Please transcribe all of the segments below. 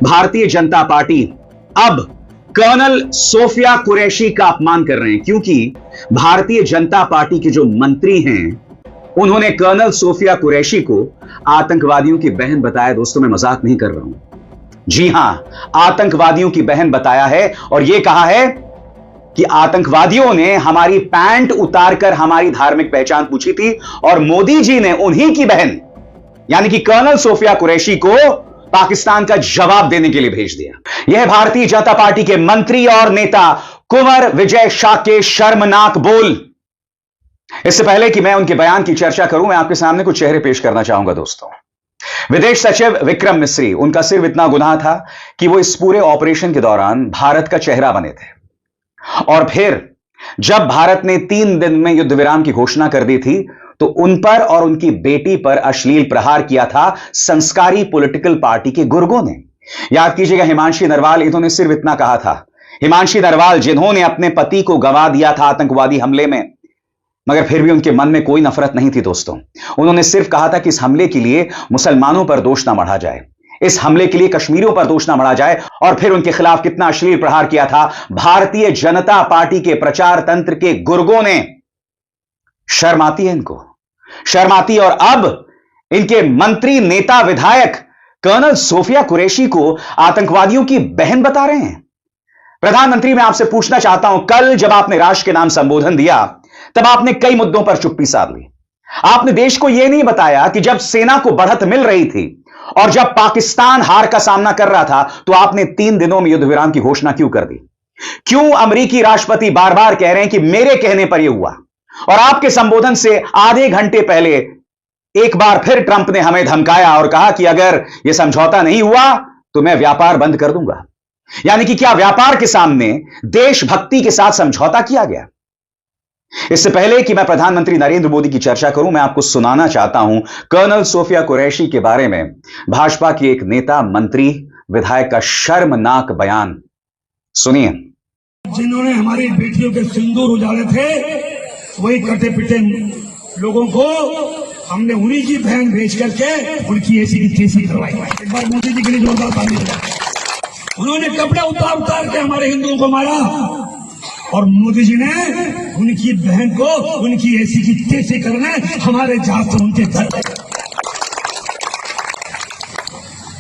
Bharatiya Janata party अब colonel Sophia Qureshi का अपमान कर रहे हैं, क्योंकि भारतीय जनता पार्टी के जो मंत्री हैं उन्होंने कर्नल सोफिया कुरैशी को आतंकवादियों की बहन बताया। दोस्तों, मैं मजाक नहीं कर रहा हूं, जी हां, आतंकवादियों की बहन बताया है और यह कहा है कि आतंकवादियों ने हमारी पैंट उतारकर हमारी धार्मिक पहचान पूछी थी और मोदी जी ने उन्हीं की बहन यानी कि कर्नल सोफिया कुरैशी को पाकिस्तान का जवाब देने के लिए भेज दिया। यह भारतीय जनता पार्टी के मंत्री और नेता कुंवर विजय शाह के शर्मनाक बोल। इससे पहले कि मैं उनके बयान की चर्चा करूं, मैं आपके सामने कुछ चेहरे पेश करना चाहूंगा। दोस्तों, विदेश सचिव विक्रम मिस्री, उनका सिर्फ इतना गुनाह था कि वो इस पूरे ऑपरेशन के दौरान भारत का चेहरा बने थे और फिर जब भारत ने 3 दिन में युद्ध विराम की घोषणा कर दी थी तो उन पर और उनकी बेटी पर अश्लील प्रहार किया था संस्कारी पॉलिटिकल पार्टी के गुर्गों ने। याद कीजिएगा, हिमांशी नरवाल, इन्होंने सिर्फ इतना कहा था, हिमांशी नरवाल जिन्होंने अपने पति को गंवा दिया था आतंकवादी हमले में, मगर फिर भी उनके मन में कोई नफरत नहीं थी। दोस्तों, उन्होंने सिर्फ कहा था कि इस हमले के लिए मुसलमानों पर दोष ना मढ़ा जाए, इस हमले के लिए कश्मीरियों पर दोष ना मढ़ा जाए। और फिर उनके खिलाफ कितना अश्लील प्रहार किया था भारतीय जनता पार्टी के प्रचार तंत्र के गुर्गों ने। शर्म आती है इनको, शर्म आती है। और अब इनके मंत्री, नेता, विधायक कर्नल सोफिया कुरैशी को आतंकवादियों की बहन बता रहे हैं। प्रधानमंत्री, मैं आपसे पूछना चाहता हूं, कल जब आपने राष्ट्र के नाम संबोधन दिया तब आपने कई मुद्दों पर चुप्पी साध ली। आपने देश को यह नहीं बताया कि जब सेना को बढ़त मिल रही थी और जब पाकिस्तान हार का सामना कर रहा था तो आपने 3 दिनों में युद्ध विराम की घोषणा क्यों कर दी? क्यों अमेरिकी राष्ट्रपति बार बार कह रहे हैं कि मेरे कहने पर यह हुआ, और आपके संबोधन से आधे घंटे पहले एक बार फिर ट्रंप ने हमें धमकाया और कहा कि अगर यह समझौता नहीं हुआ तो मैं व्यापार बंद कर दूंगा। यानी कि क्या व्यापार के सामने देशभक्ति के साथ समझौता किया गया? इससे पहले कि मैं प्रधानमंत्री नरेंद्र मोदी की चर्चा करूं, मैं आपको सुनाना चाहता हूं कर्नल सोफिया कुरैशी के बारे में भाजपा के एक नेता, मंत्री, विधायक का शर्मनाक बयान। सुनिए। जिन्होंने हमारी बेटियों के सिंदूर उजाड़े थे, वही कटे पिटे लोगों को हमने उन्हीं की बहन भेज करके उनकी ऐसी की तैसी करवाई। एक बार मोदी जी के लिए जोरदार ताली। उन्होंने कपड़े उतार उतार के हमारे हिंदुओं को मारा और मोदी जी ने उनकी बहन को उनकी ऐसी की तैसी करने हमारे जहाज से उनके घर।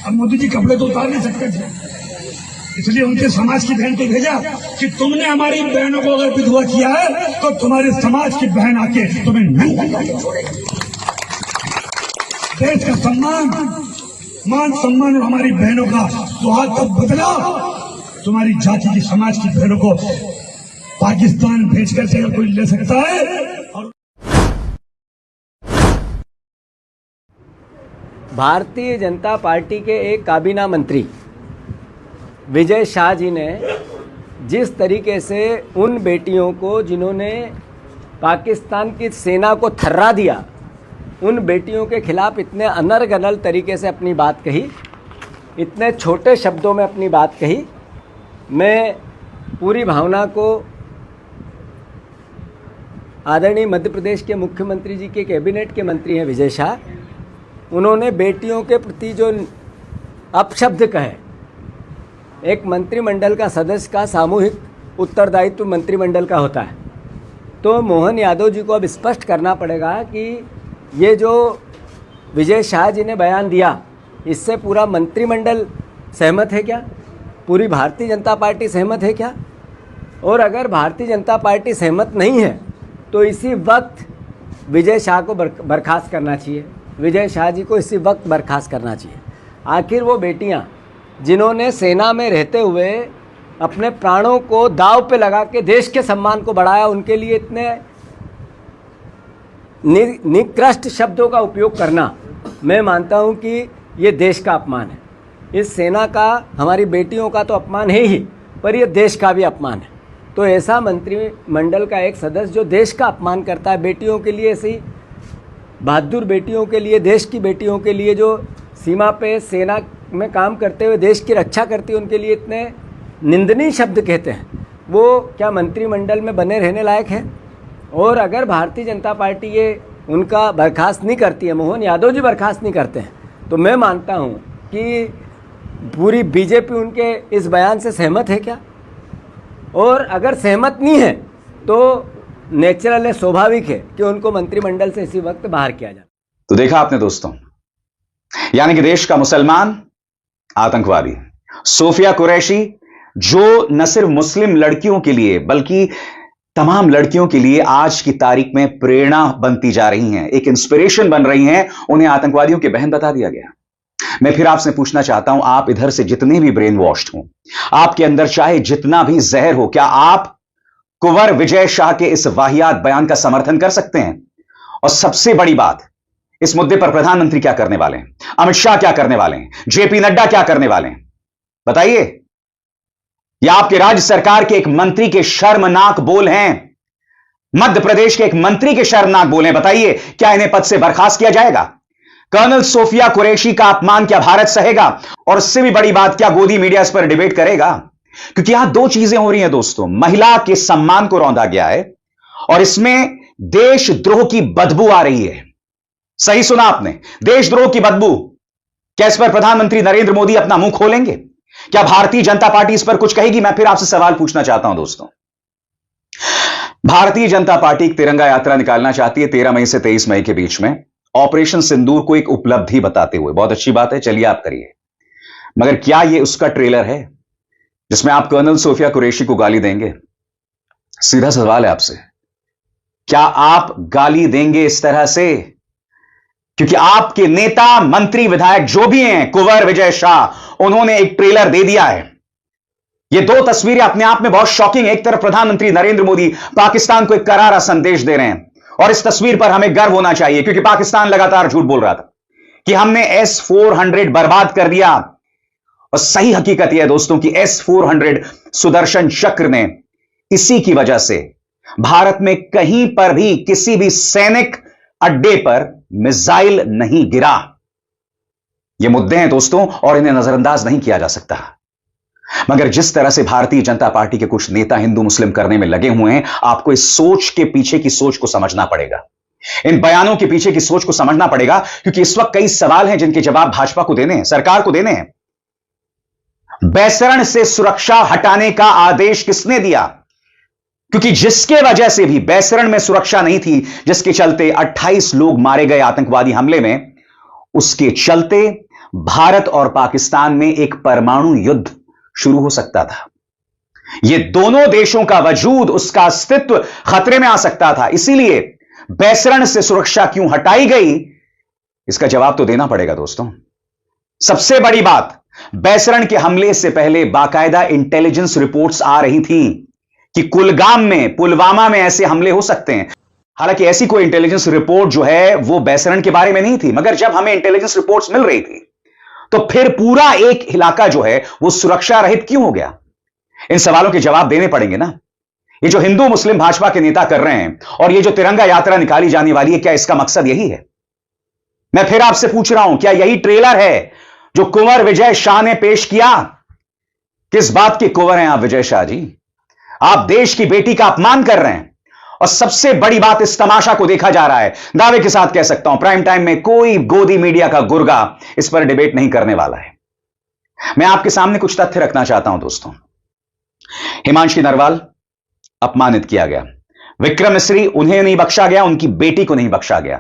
अब मोदी जी कपड़े तो उतार नहीं सकते थे, इसलिए उनके समाज की बहन को भेजा कि तुमने हमारी बहनों को अगर विधवा किया है तो तुम्हारे समाज की बहन आके तुम्हें नंगा करके छोड़ेगी। देश का सम्मान, मान सम्मान और हमारी बहनों का सुहाग का बदला तुम्हारी जाति की, समाज की बहनों को पाकिस्तान भेजकर से अगर कोई ले सकता है। और भारतीय जनता पार्टी के एक काबीना मंत्री विजय शाह जी ने जिस तरीके से उन बेटियों को जिन्होंने पाकिस्तान की सेना को थर्रा दिया, उन बेटियों के खिलाफ इतने अनर्गल तरीके से अपनी बात कही, इतने छोटे शब्दों में अपनी बात कही, मैं पूरी भावना को आदरणीय मध्य प्रदेश के मुख्यमंत्री जी के कैबिनेट के मंत्री हैं विजय शाह, उन्होंने बेटियों के प्रति जो अपशब्द कहे, एक मंत्रिमंडल का सदस्य का सामूहिक उत्तरदायित्व मंत्रिमंडल का होता है, तो मोहन यादव जी को अब स्पष्ट करना पड़ेगा कि ये जो विजय शाह जी ने बयान दिया, इससे पूरा मंत्रिमंडल सहमत है क्या? पूरी भारतीय जनता पार्टी सहमत है क्या? और अगर भारतीय जनता पार्टी सहमत नहीं है तो इसी वक्त विजय शाह को बर्खास्त करना चाहिए। विजय शाह जी को इसी वक्त बर्खास्त करना चाहिए। आखिर वो बेटियां जिन्होंने सेना में रहते हुए अपने प्राणों को दांव पे लगा के देश के सम्मान को बढ़ाया, उनके लिए इतने निकृष्ट शब्दों का उपयोग करना, मैं मानता हूं कि ये देश का अपमान है। इस सेना का, हमारी बेटियों का तो अपमान है ही, पर यह देश का भी अपमान है। तो ऐसा मंत्रिमंडल का एक सदस्य जो देश का अपमान करता है, बेटियों के लिए, ऐसी बहादुर बेटियों के लिए, देश की बेटियों के लिए जो सीमा पे सेना में काम करते हुए देश की रक्षा करती है, उनके लिए इतने निंदनीय शब्द कहते हैं, वो क्या मंत्रिमंडल में बने रहने लायक है? और अगर भारतीय जनता पार्टी ये उनका बर्खास्त नहीं करती है, मोहन यादव जी बर्खास्त नहीं करते हैं, तो मैं मानता हूँ कि पूरी बीजेपी उनके इस बयान से सहमत है क्या? और अगर सहमत नहीं है तो नेचुरल है, स्वाभाविक है कि उनको मंत्रिमंडल से इसी वक्त बाहर किया जाए। तो देखा आपने दोस्तों, यानी कि देश का मुसलमान आतंकवादी सोफिया कुरैशी, जो न सिर्फ मुस्लिम लड़कियों के लिए बल्कि तमाम लड़कियों के लिए आज की तारीख में प्रेरणा बनती जा रही हैं, एक इंस्पिरेशन बन रही हैं, उन्हें आतंकवादियों की बहन बता दिया गया। मैं फिर आपसे पूछना चाहता हूं, आप इधर से जितने भी ब्रेन वॉश्ड हो, आपके अंदर चाहे जितना भी जहर हो, क्या आप कुंवर विजय शाह के इस वाहियात बयान का समर्थन कर सकते हैं? और सबसे बड़ी बात, इस मुद्दे पर प्रधानमंत्री क्या करने वाले हैं, अमित शाह क्या करने वाले हैं, जेपी नड्डा क्या करने वाले हैं, बताइए। यह आपके राज्य सरकार के एक मंत्री के शर्मनाक बोल हैं, मध्य प्रदेश के एक मंत्री के शर्मनाक बोल हैं। बताइए, क्या इन्हें पद से बर्खास्त किया जाएगा? कर्नल सोफिया कुरैशी का अपमान क्या भारत सहेगा? और इससे भी बड़ी बात, क्या गोदी मीडिया इस पर डिबेट करेगा? क्योंकि यहां दो चीजें हो रही हैं दोस्तों, महिला के सम्मान को रौंदा गया है और इसमें देशद्रोह की बदबू आ रही है। सही सुना आपने, देशद्रोह की बदबू। क्या इस पर प्रधानमंत्री नरेंद्र मोदी अपना मुंह खोलेंगे? क्या भारतीय जनता पार्टी इस पर कुछ कहेगी? मैं फिर आपसे सवाल पूछना चाहता हूं दोस्तों, भारतीय जनता पार्टी एक तिरंगा यात्रा निकालना चाहती है 13 मई से 23 मई के बीच में, ऑपरेशन सिंदूर को एक उपलब्धि बताते हुए। बहुत अच्छी बात है, चलिए आप करिए, मगर क्या यह उसका ट्रेलर है जिसमें आप कर्नल सोफिया कुरैशी को गाली देंगे? सीधा सवाल है आपसे, क्या आप गाली देंगे इस तरह से? क्योंकि आपके नेता, मंत्री, विधायक जो भी हैं, कुंवर विजय शाह, उन्होंने एक ट्रेलर दे दिया है। ये दो तस्वीरें अपने आप में बहुत शॉकिंग है। एक तरफ प्रधानमंत्री नरेंद्र मोदी पाकिस्तान को एक करारा संदेश दे रहे हैं और इस तस्वीर पर हमें गर्व होना चाहिए, क्योंकि पाकिस्तान लगातार झूठ बोल रहा था कि हमने S-400 बर्बाद कर दिया। और सही हकीकत यह है दोस्तों कि S-400 सुदर्शन चक्र ने, इसी की वजह से भारत में कहीं पर भी किसी भी सैनिक अड्डे पर मिसाइल नहीं गिरा। ये मुद्दे हैं दोस्तों और इन्हें नजरअंदाज नहीं किया जा सकता। मगर जिस तरह से भारतीय जनता पार्टी के कुछ नेता हिंदू मुस्लिम करने में लगे हुए हैं, आपको इस सोच के पीछे की सोच को समझना पड़ेगा, इन बयानों के पीछे की सोच को समझना पड़ेगा, क्योंकि इस वक्त कई सवाल हैं जिनके जवाब भाजपा को देने हैं, सरकार को देने हैं। बैसरण से सुरक्षा हटाने का आदेश किसने दिया? क्योंकि जिसके वजह से भी बैसरण में सुरक्षा नहीं थी, जिसके चलते 28 लोग मारे गए आतंकवादी हमले में, उसके चलते भारत और पाकिस्तान में एक परमाणु युद्ध शुरू हो सकता था। यह दोनों देशों का वजूद, उसका अस्तित्व खतरे में आ सकता था। इसीलिए बैसरण से सुरक्षा क्यों हटाई गई, इसका जवाब तो देना पड़ेगा दोस्तों। सबसे बड़ी बात, बैसरण के हमले से पहले बाकायदा इंटेलिजेंस रिपोर्ट्स आ रही थी कि कुलगाम में, पुलवामा में ऐसे हमले हो सकते हैं। हालांकि ऐसी कोई इंटेलिजेंस रिपोर्ट जो है वो बैसरण के बारे में नहीं थी, मगर जब हमें इंटेलिजेंस रिपोर्ट्स मिल रही थी तो फिर पूरा एक इलाका जो है वो सुरक्षा रहित क्यों हो गया? इन सवालों के जवाब देने पड़ेंगे ना। ये जो हिंदू मुस्लिम भाजपा के नेता कर रहे हैं और ये जो तिरंगा यात्रा निकाली जाने वाली है, क्या इसका मकसद यही है? मैं फिर आपसे पूछ रहा हूं, क्या यही ट्रेलर है जो कुंवर विजय शाह ने पेश किया? किस बात के कुंवर हैं आप विजय शाह जी? आप देश की बेटी का अपमान कर रहे हैं। और सबसे बड़ी बात, इस तमाशा को देखा जा रहा है, दावे के साथ कह सकता हूं, प्राइम टाइम में कोई गोदी मीडिया का गुर्गा इस पर डिबेट नहीं करने वाला है। मैं आपके सामने कुछ तथ्य रखना चाहता हूं दोस्तों। हिमांशी नरवाल अपमानित किया गया, विक्रम मिस्री उन्हें नहीं बख्शा गया, उनकी बेटी को नहीं बख्शा गया।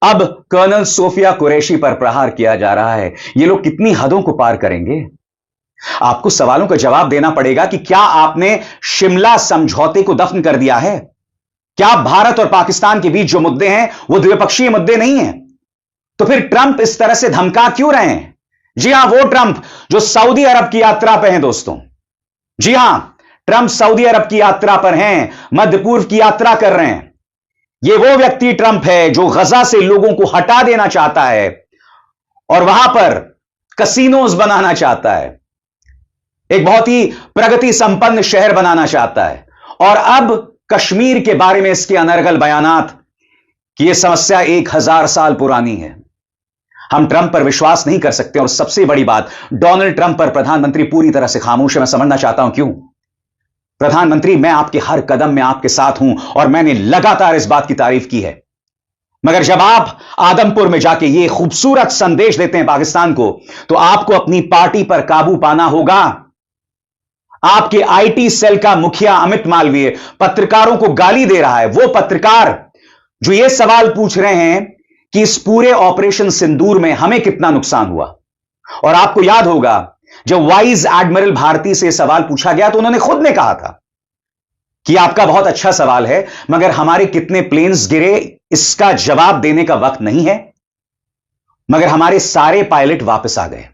अब कर्नल सोफिया कुरैशी पर प्रहार किया जा रहा है। ये लोग कितनी हदों को पार करेंगे? आपको सवालों का जवाब देना पड़ेगा कि क्या आपने शिमला समझौते को दफन कर दिया है? क्या भारत और पाकिस्तान के बीच जो मुद्दे हैं वो द्विपक्षीय मुद्दे नहीं हैं? तो फिर ट्रंप इस तरह से धमका क्यों रहे हैं? जी हां, वो ट्रंप जो सऊदी अरब की यात्रा पर हैं दोस्तों। जी हां, ट्रंप सऊदी अरब की यात्रा पर हैं, मध्य पूर्व की यात्रा कर रहे हैं। ये वो व्यक्ति ट्रंप है जो गजा से लोगों को हटा देना चाहता है और वहां पर कसिनोज बनाना चाहता है, एक बहुत ही प्रगति संपन्न शहर बनाना चाहता है। और अब कश्मीर के बारे में इसके अनर्गल बयानात कि यह समस्या 1000 साल पुरानी है। हम ट्रंप पर विश्वास नहीं कर सकते। और सबसे बड़ी बात, डोनाल्ड ट्रंप पर प्रधानमंत्री पूरी तरह से खामोश है। मैं समझना चाहता हूं क्यों। प्रधानमंत्री, मैं आपके हर कदम में आपके साथ हूं और मैंने लगातार इस बात की तारीफ की है, मगर जब आप आदमपुर में जाके ये खूबसूरत संदेश देते हैं पाकिस्तान को, तो आपको अपनी पार्टी पर काबू पाना होगा। आपके आईटी सेल का मुखिया अमित मालवीय पत्रकारों को गाली दे रहा है। वो पत्रकार जो ये सवाल पूछ रहे हैं कि इस पूरे ऑपरेशन सिंदूर में हमें कितना नुकसान हुआ। और आपको याद होगा जब वाइस एडमिरल भारती से सवाल पूछा गया तो उन्होंने खुद ने कहा था कि आपका बहुत अच्छा सवाल है, मगर हमारे कितने प्लेन्स गिरे इसका जवाब देने का वक्त नहीं है। मगर हमारे सारे पायलट वापस आ गए।